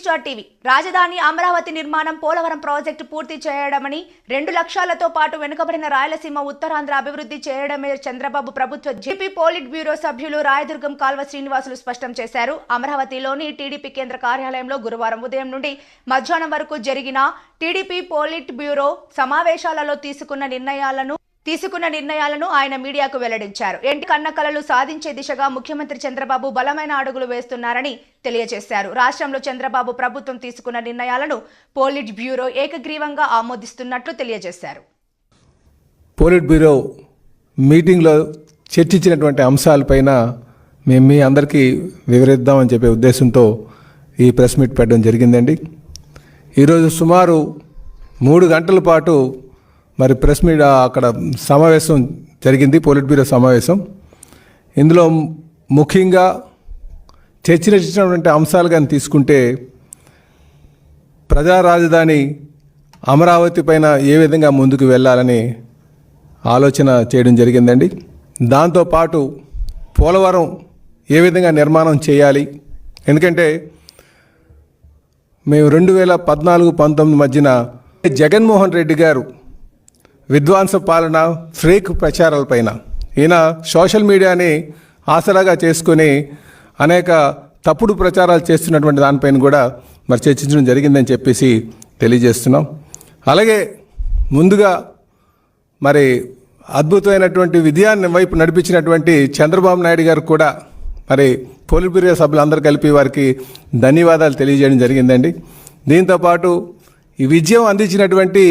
Star TV రాజధాని అమరావతి నిర్మాణం Polavaram project పూర్తి చేయడమని 2 లక్షలతో పాటు వెనుకబడిన రాయలసీమ ఉత్తరాంధ్ర అభివృద్ధి చేయడమే చంద్రబాబు ప్రభుత్వ జేపీ పోలిట్ బ్యూరో సభ్యులు రాయదుర్గం కాల్వ శ్రీనివాసులు స్పష్టం చేశారు. అమరావతిలోని టీడీపీ కేంద్ర కార్యాలయంలో గురువారం ఉదయం నుండి మధ్యాహ్నం వరకు జరిగిన టీడీపీ పోలిట్ బ్యూరో సమావేశాలలో తీసుకున్న నిర్ణయాలను ఆయన మీడియాకు వెల్లడించారు. ఎంటి కన్న కలలు సాధించే దిశగా ముఖ్యమంత్రి చంద్రబాబు బలమైన అడుగులు వేస్తున్నారని తెలియజేశారు. రాష్ట్రంలో చంద్రబాబు ప్రభుత్వం తీసుకున్న నిర్ణయాలను పోలిట్ బ్యూరో ఏకగ్రీవంగా ఆమోదిస్తున్నట్లు తెలియజేశారు. పోలిట్ బ్యూరో మీటింగ్లో చర్చించినటువంటి అంశాలపైన మేము మీ అందరికీ వివరిద్దామని చెప్పే ఉద్దేశంతో ఈ ప్రెస్ మీట్ పెట్టడం జరిగిందండి. ఈరోజు సుమారు 3 గంటల పాటు మరి ప్రెస్ మీట్ అక్కడ సమావేశం జరిగింది, పోలిట్ బ్యూరో సమావేశం. ఇందులో ముఖ్యంగా చర్చించినటువంటి అంశాలు కానీ తీసుకుంటే ప్రజా రాజధాని అమరావతి పైన ఏ విధంగా ముందుకు వెళ్ళాలని ఆలోచన చేయడం జరిగిందండి. దాంతోపాటు పోలవరం ఏ విధంగా నిర్మాణం చేయాలి, ఎందుకంటే మేము 2014-19 మధ్యన జగన్మోహన్ రెడ్డి గారు విధ్వంస పాలన ఫేక్ ప్రచారాలపైన ఈయన సోషల్ మీడియాని ఆసరాగా చేసుకొని అనేక తప్పుడు ప్రచారాలు చేస్తున్నటువంటి దానిపైన కూడా మరి చర్చించడం జరిగిందని చెప్పేసి తెలియజేస్తున్నాం. అలాగే ముందుగా మరి అద్భుతమైనటువంటి విజయాన్ని వైపు నడిపించినటువంటి చంద్రబాబు నాయుడు గారు కూడా మరి పోలిట్ బ్యూరో సభ్యులందరూ కలిపి వారికి ధన్యవాదాలు తెలియజేయడం జరిగిందండి. దీంతోపాటు ఈ విజయం అందించినటువంటి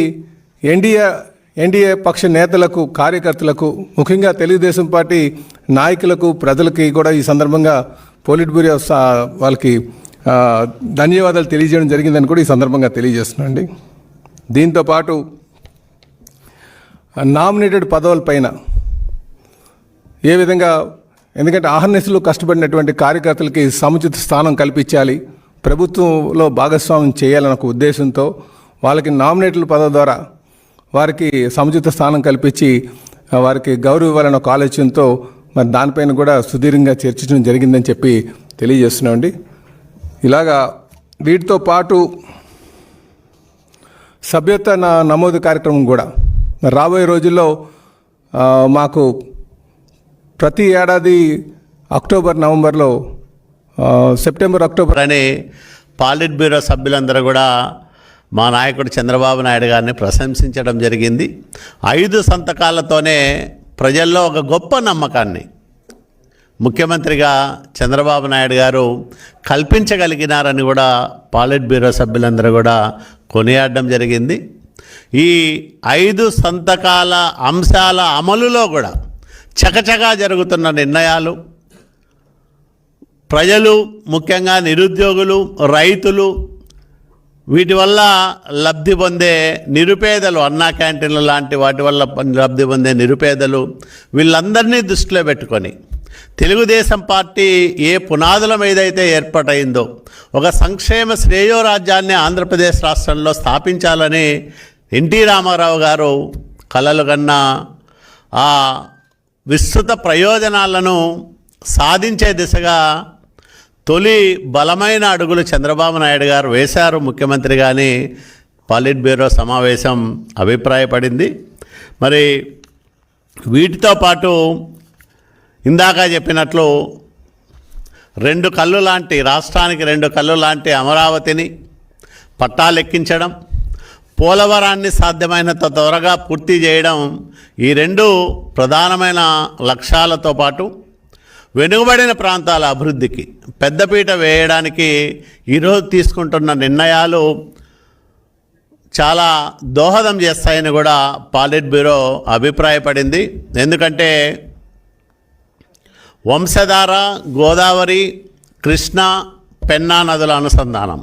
ఎన్డీఏ పక్ష నేతలకు, కార్యకర్తలకు, ముఖ్యంగా తెలుగుదేశం పార్టీ నాయకులకు, ప్రజలకి కూడా ఈ సందర్భంగా పోలిట్ బ్యూరో వాళ్ళకి ధన్యవాదాలు తెలియజేయడం జరిగిందని కూడా ఈ సందర్భంగా తెలియజేస్తున్నాండి. దీంతోపాటు నామినేటెడ్ పదవులపైన ఏ విధంగా, ఎందుకంటే ఆహర్నిశలు కష్టపడినటువంటి కార్యకర్తలకి సముచిత స్థానం కల్పించాలి, ప్రభుత్వంలో భాగస్వామ్యం చేయాలన్న ఒక ఉద్దేశంతో వాళ్ళకి నామినేటెడ్ పదవి ద్వారా వారికి సముచిత స్థానం కల్పించి వారికి గౌరవం ఇవ్వాలన్న ఒక ఆలోచనతో మరి దానిపైన కూడా సుదీర్ఘంగా చర్చించడం జరిగిందని చెప్పి తెలియజేస్తున్నామండి. ఇలాగా వీటితో పాటు సభ్యత్వ నమోదు కార్యక్రమం కూడా రాబోయే రోజుల్లో మాకు ప్రతి ఏడాది అక్టోబర్-నవంబర్లో సెప్టెంబర్-అక్టోబర్ అని పాలిట్ బ్యూరో సభ్యులందరూ కూడా మా నాయకుడు చంద్రబాబు నాయుడు గారిని ప్రశంసించడం జరిగింది. 5 సంతకాలతోనే ప్రజల్లో ఒక గొప్ప నమ్మకాన్ని ముఖ్యమంత్రిగా చంద్రబాబు నాయుడు గారు కల్పించగలిగినారని కూడా పాలిట్ బ్యూరో సభ్యులందరూ కూడా కొనియాడడం జరిగింది. ఈ 5 సంతకాల అంశాల అమలులో కూడా చకచకా జరుగుతున్న నిర్ణయాలు, ప్రజలు ముఖ్యంగా నిరుద్యోగులు, రైతులు, వీటి వల్ల లబ్ధి పొందే నిరుపేదలు, అన్నా క్యాంటీన్లు లాంటి వాటి వల్ల లబ్ధి పొందే నిరుపేదలు, వీళ్ళందరినీ దృష్టిలో పెట్టుకొని తెలుగుదేశం పార్టీ ఏ పునాదుల మీద అయితే ఏర్పాటైందో ఒక సంక్షేమ శ్రేయో రాజ్యాన్ని ఆంధ్రప్రదేశ్ రాష్ట్రంలో స్థాపించాలని ఎన్టీ రామారావు గారు కలలు కన్న ఆ విస్తృత ప్రయోజనాలను సాధించే దిశగా తొలి బలమైన అడుగులు చంద్రబాబు నాయుడు గారు వేశారు ముఖ్యమంత్రిగాని పాలిట్ బ్యూరో సమావేశం అభిప్రాయపడింది. మరి వీటితో పాటు ఇందాక చెప్పినట్లు 2 కళ్ళు లాంటి, రాష్ట్రానికి 2 కళ్ళు లాంటి అమరావతిని పట్టాలెక్కించడం, పోలవరాన్ని సాధ్యమైనంత త్వరగా పూర్తి చేయడం, ఈ 2 ప్రధానమైన లక్ష్యాలతో పాటు వెనుకబడిన ప్రాంతాల అభివృద్ధికి పెద్దపీట వేయడానికి ఈరోజు తీసుకుంటున్న నిర్ణయాలు చాలా దోహదం చేస్తాయని కూడా పాలిట్ బ్యూరో అభిప్రాయపడింది. ఎందుకంటే వంశధార, గోదావరి, కృష్ణా, పెన్నా నదుల అనుసంధానం,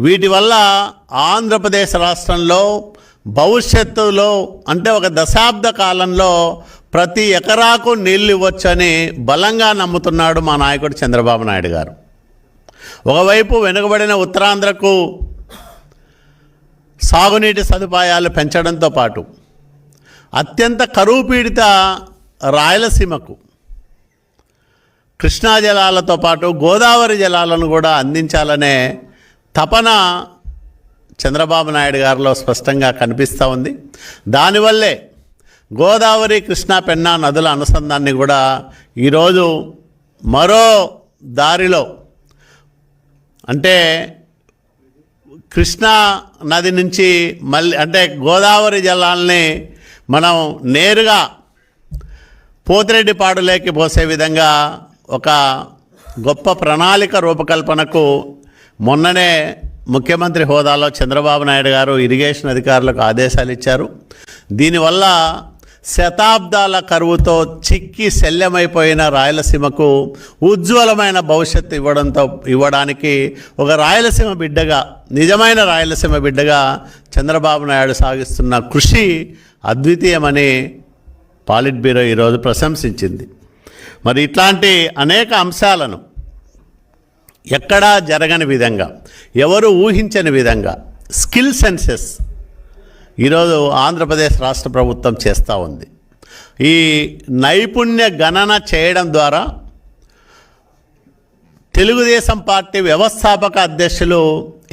వీటి వల్ల ఆంధ్రప్రదేశ్ రాష్ట్రంలో భవిష్యత్తులో అంటే ఒక దశాబ్ద కాలంలో ప్రతి ఎకరాకు నీళ్ళు ఇవ్వచ్చని బలంగా నమ్ముతున్నాడు మా నాయకుడు చంద్రబాబు నాయుడు గారు. ఒకవైపు వెనుకబడిన ఉత్తరాంధ్రకు సాగునీటి సదుపాయాలు పెంచడంతో పాటు అత్యంత కరువు పీడిత రాయలసీమకు కృష్ణా జలాలతో పాటు గోదావరి జలాలను కూడా అందించాలనే తపన చంద్రబాబు నాయుడు గారిలో స్పష్టంగా కనిపిస్తూ ఉంది. దానివల్లే గోదావరి, కృష్ణా, పెన్నా నదుల అనుసంధానాన్ని కూడా ఈరోజు మరో దారిలో, అంటే కృష్ణా నది నుంచి మళ్ళీ అంటే గోదావరి జలాల్ని మనం నేరుగా పోతిరెడ్డిపాడులోకి పోసే విధంగా ఒక గొప్ప ప్రణాళిక రూపకల్పనకు మొన్ననే ముఖ్యమంత్రి హోదాలో చంద్రబాబు నాయుడు గారు ఇరిగేషన్ అధికారులకు ఆదేశాలు ఇచ్చారు. దీనివల్ల శతాబ్దాల కరువుతో చిక్కి శల్యమైపోయిన రాయలసీమకు ఉజ్వలమైన భవిష్యత్తు ఇవ్వడానికి ఒక రాయలసీమ బిడ్డగా, నిజమైన రాయలసీమ బిడ్డగా చంద్రబాబు నాయుడు సాగిస్తున్న కృషి అద్వితీయమని పాలిట్ బ్యూరో ఈరోజు ప్రశంసించింది. మరి ఇట్లాంటి అనేక అంశాలను ఎక్కడా జరగని విధంగా, ఎవరు ఊహించని విధంగా స్కిల్ సెన్సెస్ ఈరోజు ఆంధ్రప్రదేశ్ రాష్ట్ర ప్రభుత్వం చేస్తూ ఉంది. ఈ నైపుణ్య గణన చేయడం ద్వారా తెలుగుదేశం పార్టీ వ్యవస్థాపక అధ్యక్షులు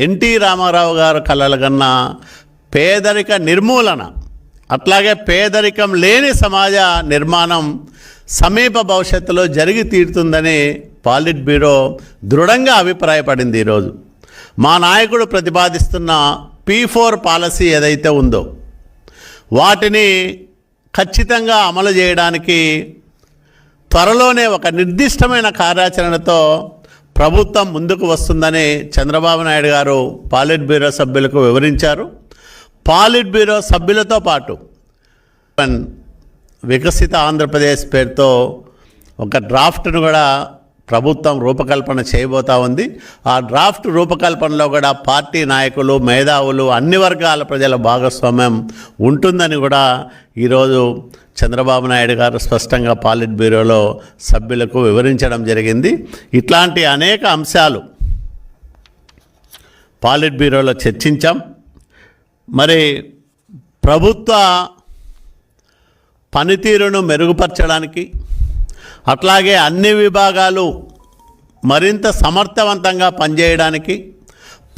ఎన్టీ రామారావు గారు కలలుగన్న పేదరిక నిర్మూలన, అట్లాగే పేదరికం లేని సమాజ నిర్మాణం సమీప భవిష్యత్తులో జరిగి తీరుతుందని పాలిట్ బ్యూరో దృఢంగా అభిప్రాయపడింది. ఈరోజు మా నాయకుడు ప్రతిపాదిస్తున్న P4 పాలసీ ఏదైతే ఉందో వాటిని ఖచ్చితంగా అమలు చేయడానికి త్వరలోనే ఒక నిర్దిష్టమైన కార్యాచరణతో ప్రభుత్వం ముందుకు వస్తుందని చంద్రబాబు నాయుడు గారు పాలిట్ బ్యూరో సభ్యులకు వివరించారు. పాలిట్ బ్యూరో సభ్యులతో పాటు వికసిత ఆంధ్రప్రదేశ్ పేరుతో ఒక డ్రాఫ్ట్ను కూడా ప్రభుత్వం రూపకల్పన చేయబోతా ఉంది. ఆ డ్రాఫ్ట్ రూపకల్పనలో కూడా పార్టీ నాయకులు, మేధావులు, అన్ని వర్గాల ప్రజల భాగస్వామ్యం ఉంటుందని కూడా ఈరోజు చంద్రబాబు నాయుడు గారు స్పష్టంగా పాలిట్ బ్యూరోలో సభ్యులకు వివరించడం జరిగింది. ఇట్లాంటి అనేక అంశాలు పాలిట్ బ్యూరోలో చర్చించాం. మరి ప్రభుత్వ పనితీరును మెరుగుపరచడానికి, అట్లాగే అన్ని విభాగాలు మరింత సమర్థవంతంగా పనిచేయడానికి,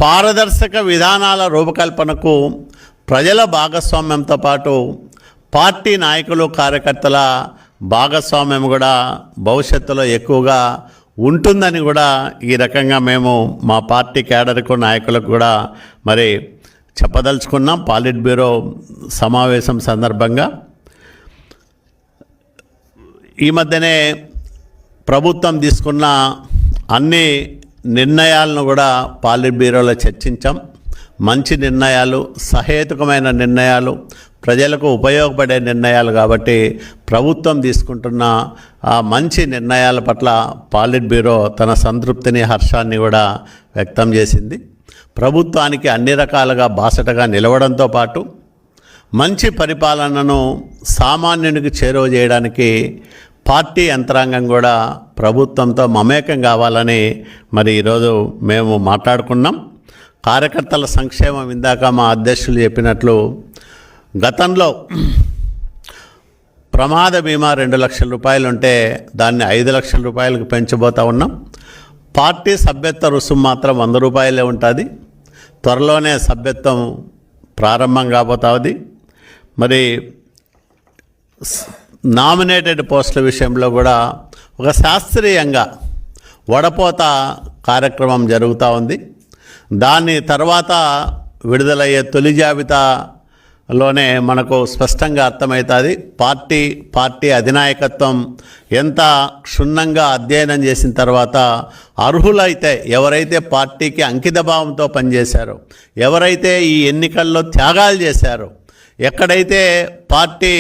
పారదర్శక విధానాల రూపకల్పనకు ప్రజల భాగస్వామ్యంతో పాటు పార్టీ నాయకులు, కార్యకర్తల భాగస్వామ్యం కూడా భవిష్యత్తులో ఎక్కువగా ఉంటుందని కూడా ఈ రకంగా మేము మా పార్టీ కేడర్కు, నాయకులకు కూడా మరి చెప్పదలుచుకున్నాం. పాలిట్ బ్యూరో సమావేశం సందర్భంగా ఈ మధ్యనే ప్రభుత్వం తీసుకున్న అన్ని నిర్ణయాలను కూడా పాలిట్ బ్యూరోలో చర్చించాం. మంచి నిర్ణయాలు, సహేతుకమైన నిర్ణయాలు, ప్రజలకు ఉపయోగపడే నిర్ణయాలు కాబట్టి ప్రభుత్వం తీసుకుంటున్న ఆ మంచి నిర్ణయాల పట్ల పాలిట్ బ్యూరో తన సంతృప్తిని, హర్షాన్ని కూడా వ్యక్తం చేసింది. ప్రభుత్వానికి అన్ని రకాలుగా బాసటగా నిలవడంతో పాటు మంచి పరిపాలనను సామాన్యునికి చేరువ చేయడానికి పార్టీ యంత్రాంగం కూడా ప్రభుత్వంతో మమేకం కావాలని మరి ఈరోజు మేము మాట్లాడుకున్నాం. కార్యకర్తల సంక్షేమం ఇందాక మా అధ్యక్షులు చెప్పినట్లు గతంలో ప్రమాద బీమా 2 లక్షల రూపాయలు ఉంటే దాన్ని 5 లక్షల రూపాయలకు పెంచబోతా ఉన్నాం. పార్టీ సభ్యత్వ రుసుము మాత్రం 100 రూపాయలే ఉంటుంది. త్వరలోనే సభ్యత్వం ప్రారంభం కాబోతుంది. మరి నామినేటెడ్ పోస్టుల విషయంలో కూడా ఒక శాస్త్రీయంగా వడపోత కార్యక్రమం జరుగుతూ ఉంది. దాని తర్వాత విడుదలయ్యే తొలి జాబితాలోనే మనకు స్పష్టంగా అర్థమవుతుంది పార్టీ అధినాయకత్వం ఎంత క్షుణ్ణంగా అధ్యయనం చేసిన తర్వాత అర్హులైతే, ఎవరైతే పార్టీకి అంకితభావంతో పనిచేశారో, ఎవరైతే ఈ ఎన్నికల్లో త్యాగాలు చేశారో, ఎక్కడైతే పార్టీ